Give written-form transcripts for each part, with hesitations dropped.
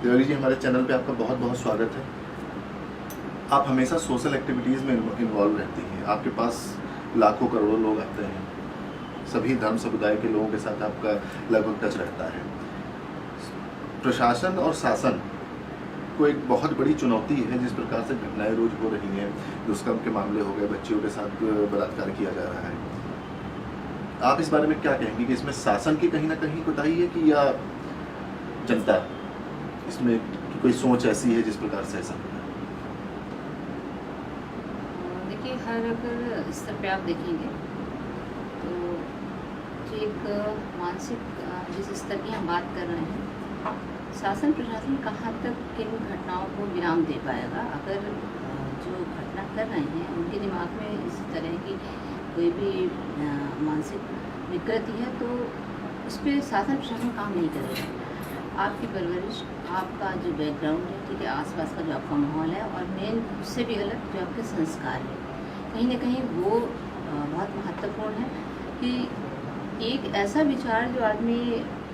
तिवारी जी, हमारे चैनल पे आपका बहुत बहुत स्वागत है। आप हमेशा सोशल एक्टिविटीज़ में इन्वॉल्व रहती हैं। आपके पास लाखों करोड़ों लोग आते हैं। सभी धर्म समुदाय के लोगों के साथ आपका लगभग टच रहता है। प्रशासन और शासन को एक बहुत बड़ी चुनौती है जिस प्रकार से घटनाएं रोज हो रही हैं। दुष्कर्म के मामले हो गए, बच्चियों के साथ बलात्कार किया जा रहा है। आप इस बारे में क्या कहेंगे कि इसमें शासन की कहीं ना कहीं कोताही है कि या जनता इसमें कोई सोच ऐसी है जिस प्रकार से ऐसा होता है? देखिए, हर अगर स्तर पे आप देखेंगे तो जो एक मानसिक जिस स्तर की हम बात कर रहे हैं, शासन प्रशासन कहाँ तक किन घटनाओं को विराम दे पाएगा। अगर जो घटना कर रहे हैं उनके दिमाग में इस तरह की कोई भी मानसिक विकृति है तो उस पर शासन प्रशासन काम नहीं करेगा। आपकी परवरिश, आपका जो बैकग्राउंड है, ठीक है, आसपास का जो आपका माहौल है, और मेन उससे भी अलग जो आपके संस्कार है, कहीं ना कहीं वो बहुत महत्वपूर्ण है कि एक ऐसा विचार जो आदमी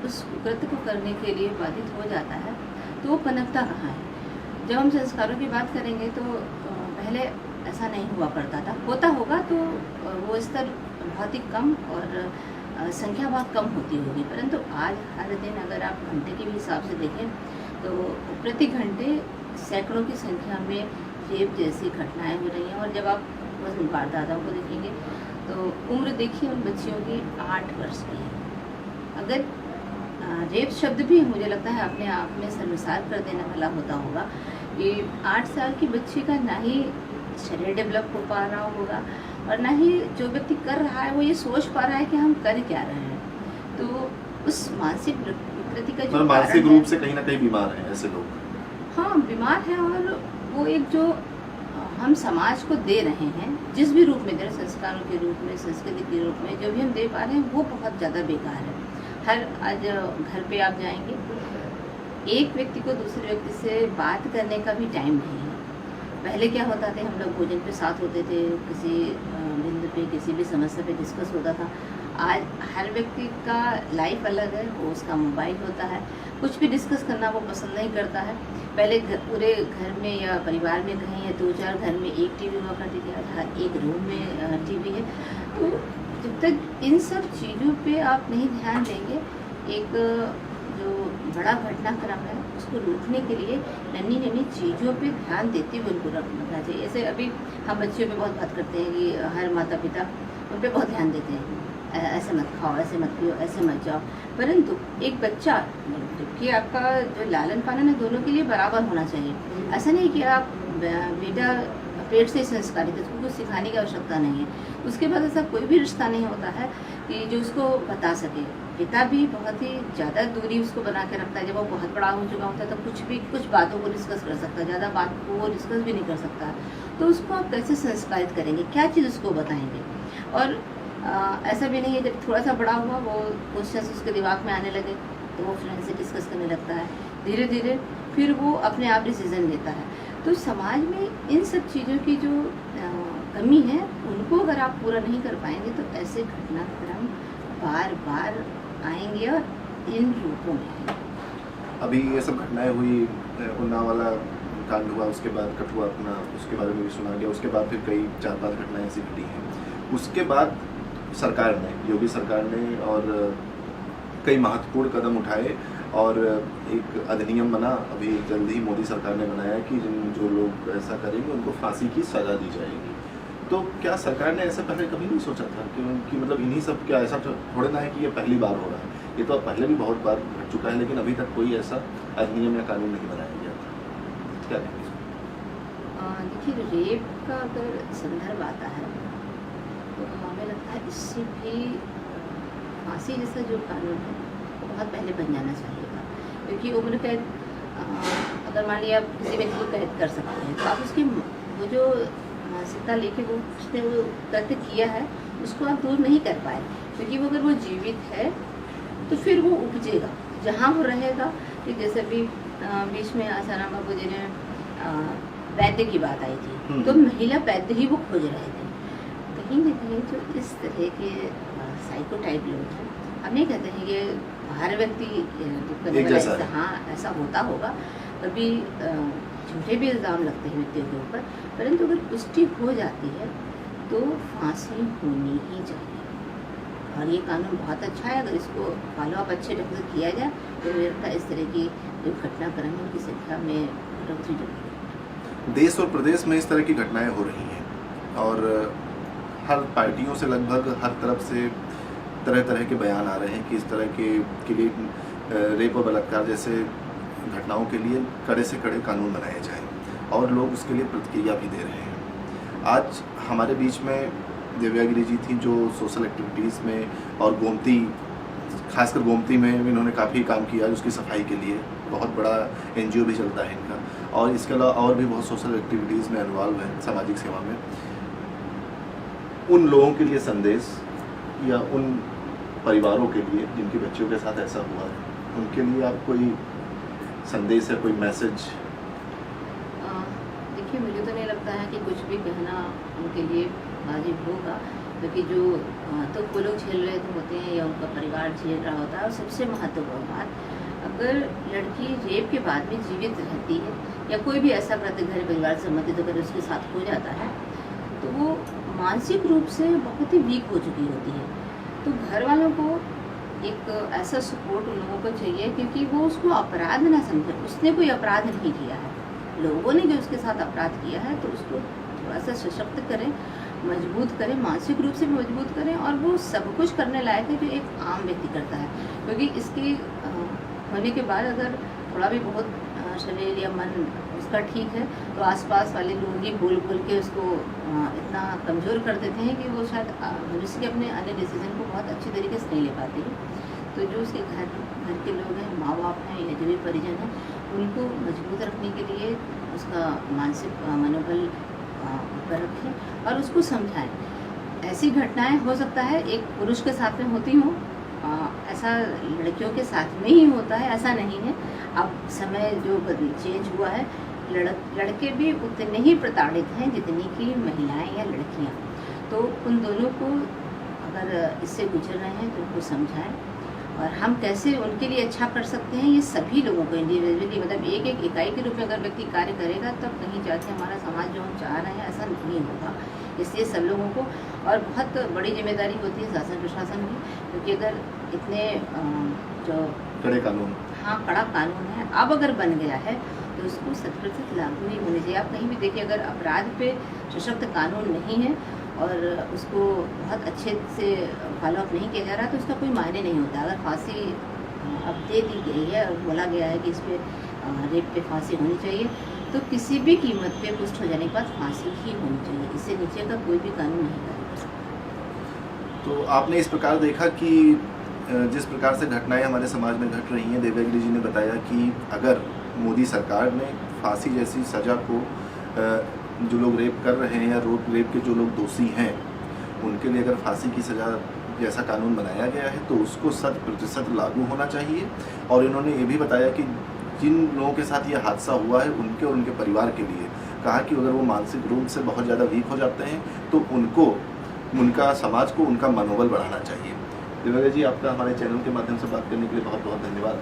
उस कृत्य को करने के लिए बाधित हो जाता है तो वो पनपता कहाँ है। जब हम संस्कारों की बात करेंगे तो पहले ऐसा नहीं हुआ करता था, होता होगा तो वो स्तर बहुत ही कम और संख्या बहुत कम होती होगी, परंतु आज हर दिन अगर आप घंटे के भी हिसाब से देखें तो प्रति घंटे सैकड़ों की संख्या में रेप जैसी घटनाएं हो रही हैं। और जब आप बस वारदातों को देखेंगे तो उम्र देखिए उन बच्चियों की 8 वर्ष की है। अगर रेप शब्द भी मुझे लगता है अपने आप में शर्मसार कर देने वाला होता होगा कि 8 साल की बच्ची का ना ही शरीर डेवलप हो पा रहा होगा और ना ही जो व्यक्ति कर रहा है वो ये सोच पा रहा है कि हम कर क्या रहे हैं। तो उस मानसिक विकृति का जो मानसिक रूप से कहीं ना कहीं बीमार हैं ऐसे लोग। हाँ, बीमार है, और वो एक जो हम समाज को दे रहे हैं जिस भी रूप में दे रहे हैं, संस्कारों के रूप में, संस्कृति के रूप में जो भी हम दे पा रहे हैं वो बहुत ज़्यादा बेकार है। हर आज घर पे आप जाएंगे, एक व्यक्ति को दूसरे व्यक्ति से बात करने का भी टाइम नहीं है। पहले क्या होता था, हम लोग भोजन पे साथ होते थे, किसी बिंदु पे किसी भी समस्या पे डिस्कस होता था। आज हर व्यक्ति का लाइफ अलग है, वो उसका मोबाइल होता है, कुछ भी डिस्कस करना वो पसंद नहीं करता है। पहले पूरे घर में या परिवार में कहीं या 2-4 घर में एक टीवी हुआ करती थी, आज हर एक रूम में टीवी है। तो जब तक इन सब चीज़ों पे आप नहीं ध्यान देंगे, एक जो बड़ा घटनाक्रम है उसको रोकने के लिए नन्ही नन्ही चीज़ों पे ध्यान देते हुए उनको रखना चाहिए। ऐसे अभी हम बच्चियों पे बहुत बात करते हैं कि हर माता पिता उन पर बहुत ध्यान देते हैं, ऐसे मत खाओ, ऐसे मत पियो, ऐसे मत जाओ, परंतु एक बच्चा जबकि आपका जो लालन पालन है दोनों के लिए बराबर होना चाहिए। ऐसा नहीं कि आप बेटा पेट से संस्कारित है, उसको कुछ सिखाने की आवश्यकता नहीं है। उसके बाद ऐसा कोई भी रिश्ता नहीं होता है कि जो उसको बता सके। पिता भी बहुत ही ज़्यादा दूरी उसको बना के रखता है। जब वो बहुत बड़ा हो चुका होता है तो कुछ बातों को डिस्कस कर सकता है, ज़्यादा बात को वो डिस्कस भी नहीं कर सकता। तो उसको आप कैसे संस्कारित करेंगे, क्या चीज़ उसको बताएंगे। और ऐसा भी नहीं है जब थोड़ा सा बड़ा हुआ वो क्वेश्चन उसके दिमाग में आने लगे तो वो फ्रेंड से डिस्कस करने लगता है, धीरे धीरे फिर वो अपने आप डिसीजन लेता है। तो समाज में इन सब चीज़ों की जो कमी है उनको अगर आप पूरा नहीं कर पाएंगे तो ऐसे घटनाक्रम बार बार आएंगे और इन रूपों में। अभी ये सब घटनाएं हुई, उन्नाव वाला कांड हुआ, उसके बाद कठुआ अपना उसके बारे में भी सुना गया, उसके बाद फिर कई 4-5 घटनाएं ऐसी घटी हैं। उसके बाद सरकार ने, योगी सरकार ने और कई महत्वपूर्ण कदम उठाए और एक अधिनियम बना, अभी जल्द ही मोदी सरकार ने बनाया कि जो लोग ऐसा करेंगे उनको फांसी की सज़ा दी जाएगी। तो क्या सरकार ने ऐसा पहले कभी नहीं सोचा था कि मतलब इन्हीं सब, क्या ऐसा थोड़े ना है कि ये पहली बार हो रहा है, ये तो पहले भी बहुत बार घट चुका है, लेकिन अभी तक कोई ऐसा अधिनियम या कानून नहीं बनाया गया था। क्या कहेंगे? देखिए, रेप का अगर संदर्भ आता है तो हमें लगता है इससे भी फांसी जैसा जो कानून है वो बहुत पहले बन जाना चाहिए था। क्योंकि उम्र कैद, अगर मान लिया आप किसी व्यक्ति को कैद कर सकते हैं तो आप उसकी वो जो मानसिकता लेके वो उसने वो कृत्य किया है उसको आप दूर नहीं कर पाए। क्योंकि वो अगर वो जीवित है तो फिर वो उपजेगा जहाँ वो रहेगा। कि जैसे अभी बीच में आसाराम बाबू जी ने वैद्य की बात आई थी, तो महिला वैद्य ही वो खोज रहे थे। कहीं ना कहीं जो इस तरह के साइकोटाइप लोग हैं, अब नहीं कहते हैं ये हर व्यक्ति करने एक वाला जैसा ऐसा, है। हाँ ऐसा होता होगा, कभी झूठे भी इल्ज़ाम लगते हैं व्यक्तियों के ऊपर, परंतु अगर पुष्टि हो जाती है तो फांसी होनी ही चाहिए। और ये कानून बहुत अच्छा है, अगर इसको फॉलो अप अच्छे ढंग से किया जाए तो मुझे लगता है इस तरह की जो घटनाक्रम है उनकी संख्या में बढ़ोतरी जरूर है। देश और प्रदेश में इस तरह की घटनाएं हो रही हैं और हर पार्टियों से लगभग हर तरफ से तरह तरह के बयान आ रहे हैं कि इस तरह के लिए रेप और बलात्कार जैसे घटनाओं के लिए कड़े से कड़े कानून बनाए जाएं और लोग उसके लिए प्रतिक्रिया भी दे रहे हैं। आज हमारे बीच में दिव्यागिरी जी थी जो सोशल एक्टिविटीज़ में और गोमती, खासकर गोमती में इन्होंने काफ़ी काम किया उसकी सफाई के लिए, बहुत बड़ा एनजीओ भी चलता है इनका, और इसके अलावा और भी बहुत सोशल एक्टिविटीज़ में इन्वॉल्व है सामाजिक सेवा में। उन लोगों के लिए संदेश या उन परिवारों के लिए जिनके बच्चों के साथ ऐसा हुआ है, उनके लिए आप कोई संदेश है, कोई मैसेज? देखिए, मुझे तो नहीं लगता है कि कुछ भी कहना उनके लिए वाजिब होगा, क्योंकि जो तो वो लोग झेल रहे होते हैं या उनका परिवार झेल रहा होता है। और सबसे महत्वपूर्ण बात, अगर लड़की रेप के बाद में जीवित रहती है या कोई भी ऐसा घर परिवार से संबंधित अगर उसके साथ हो जाता है तो वो मानसिक रूप से बहुत ही वीक हो चुकी होती है। तो घर वालों को एक ऐसा सपोर्ट उन लोगों को चाहिए, क्योंकि वो उसको अपराध ना समझे। उसने कोई अपराध नहीं किया है, लोगों ने जो उसके साथ अपराध किया है, तो उसको थोड़ा सा सशक्त करें, मजबूत करें, मानसिक रूप से भी मजबूत करें, और वो सब कुछ करने लायक है जो एक आम व्यक्ति करता है। क्योंकि इसके होने के बाद अगर थोड़ा भी बहुत शरीर या मन उसका ठीक है तो आसपास वाले लोग ही भूल के उसको इतना कमज़ोर कर देते हैं कि वो शायद भविष्य के अपने अन्य डिसीजन को बहुत अच्छी तरीके से नहीं ले पाते हैं। तो जो उसके घर के लोग हैं, माँ बाप हैं या जो भी परिजन हैं, उनको मजबूत रखने के लिए उसका मानसिक मनोबल ऊपर रखें और उसको समझाएं। ऐसी घटनाएं हो सकता है एक पुरुष के साथ में होती हों, ऐसा लड़कियों के साथ में ही होता है, ऐसा नहीं है। अब समय जो चेंज हुआ है, लड़के भी उतने ही प्रताड़ित हैं जितनी कि महिलाएं या लड़कियां। तो उन दोनों को अगर इससे गुजर रहे हैं तो उनको समझाएं, और हम कैसे उनके लिए अच्छा कर सकते हैं ये सभी लोगों को इंडिविजुअली, मतलब एक एक इकाई के रूप में अगर व्यक्ति कार्य करेगा तब कहीं जाके हमारा समाज जो हम चाह रहे हैं ऐसा नहीं होगा। इसलिए सब लोगों को, और बहुत बड़ी जिम्मेदारी होती है शासन प्रशासन की, क्योंकि अगर इतने जो कड़े कानून, हाँ कड़ा कानून है, अब अगर बन गया है तो उसको 100% लागू नहीं होने चाहिए। आप कहीं भी देखिए, अगर अपराध पे सशक्त कानून नहीं है और उसको बहुत अच्छे से फॉलो अप नहीं किया जा रहा तो उसका कोई मायने नहीं होता। अगर फांसी अब दे दी गई है और बोला गया है कि इस पर रेप पे फांसी होनी चाहिए, तो किसी भी कीमत पे पुष्ट हो जाने के बाद फांसी ही होनी चाहिए। इससे नीचे का कोई भी कानून नहीं कार्य कर सकता। तो आपने इस प्रकार देखा कि जिस प्रकार से घटनाएं हमारे समाज में घट रही हैं, दिव्यागिरी जी ने बताया कि अगर मोदी सरकार ने फांसी जैसी सज़ा को जो लोग रेप कर रहे हैं या रेप के जो लोग दोषी हैं उनके लिए अगर फांसी की सज़ा जैसा कानून बनाया गया है तो उसको 100% लागू होना चाहिए। और इन्होंने ये भी बताया कि जिन लोगों के साथ ये हादसा हुआ है उनके और उनके परिवार के लिए कहा कि अगर वो मानसिक रूप से बहुत ज़्यादा वीक हो जाते हैं तो उनको, उनका समाज को उनका मनोबल बढ़ाना चाहिए। दिव्यागिरी जी, आपका हमारे चैनल के माध्यम से बात करने के लिए बहुत बहुत धन्यवाद।